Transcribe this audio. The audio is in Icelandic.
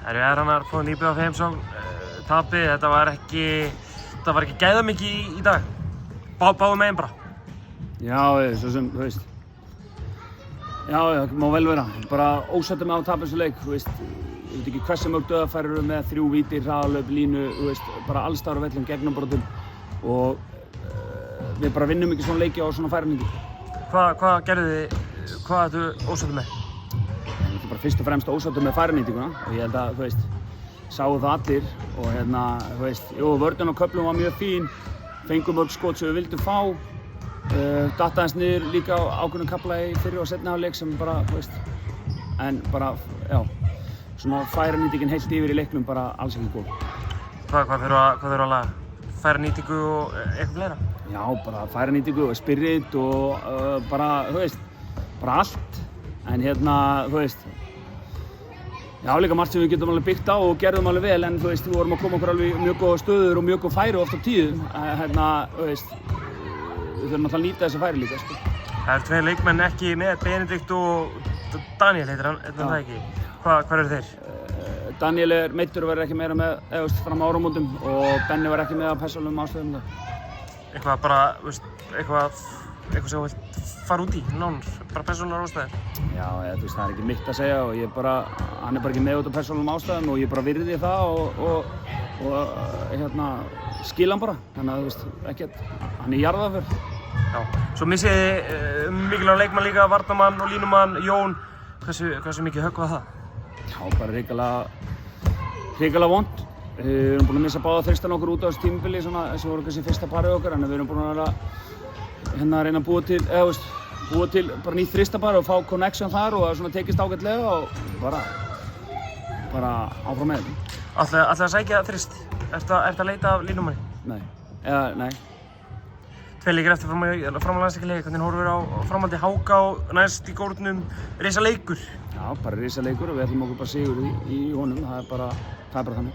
Herrannar fóðu nýbúið á Feimsson, tapið, þetta var ekki gæðamikið í dag. Báðum megin bara. Já, svo sem, þú veist. Já, það má vel vera. Bara ósáttur með að tapa þessu leik, þú veist. Ég veit ekki hversu mörg dauðafæri eru með 3 víti, hraðalöp, línu, þú veist, bara alls staðar á vellinum, gegnumbrottum og við bara vinnum ekki svona leiki á svona færaningi. Hvað gerðu þið, hvað ertu ósáttur með? Ég er bara fyrst og fremst ósáttur með færanýtinguna og ég held að, þú veist, sáu það allir og þú veist, vörnin á köflum var mjög fín, fengum mörg skot sem við vildum fá, datt aðeins niður líka á ákveðnum kafla í fyrri og seinni hálfleik sem bara, þú veist, en bara, já, svona færanýtingin heilt yfir í leiknum bara alls ekki góð. Hvað þurfa að laga? Færanýtingu og eitthvað fleira? Já, bara færanýtingu og spirit og bara, þú veist, bara allt. En þú veist, já, líka margt sem við getum alveg byggt á og gerðum alveg vel, en þú veist, við vorum að koma okkur alveg mjög góða stöður og mjög góð færi oft á tíðum. Þú veist, við þurfum náttúrulega að nýta þessi færi líka, sko. Það eru 2 leikmenn ekki með, Benedikt og Daniel heitir hann, það ekki? Hvar eru þeir? Daniel er meiddur og verður ekki meira með, fram á áramótum og Benni var ekki með á persónulegum ástæðum það. Eitthvað bara, veist, eitthvað sem þú vilt fara út í, nánar, bara persónulegar ástæður? Já, þú veist, það er ekki mitt að segja og hann er bara ekki með út á persónulegum ástæðum og ég bara virði það og skil hann bara. Þannig að, þú veist, ekkert, hann er jarðarför. Já, svo missið þið mikilvægan leikmann líka, varnarmann og línumann, Jón. Hversu mikið högg var það? Já, bara hrikalega vont. Við erum búin að missa báða þristan okkur út á þessu tímabili, þessi voru kannski fyrsta parið okkar, en við erum búin að reyna að búa til bara nýtt þristapar og fá connection þar og það tekist ágætlega og bara áfram með þetta. Ætlaðu að sækja þrist? Ertu að leita af línumanni? Nei. 2 leikir eftir fram á landsleikjaleik, hvernig horfir á framhaldi Háka og næst í górnum risa leikur? Já, bara risa leikur og við ætlum okkur bara sigur í honum, það er bara þannig.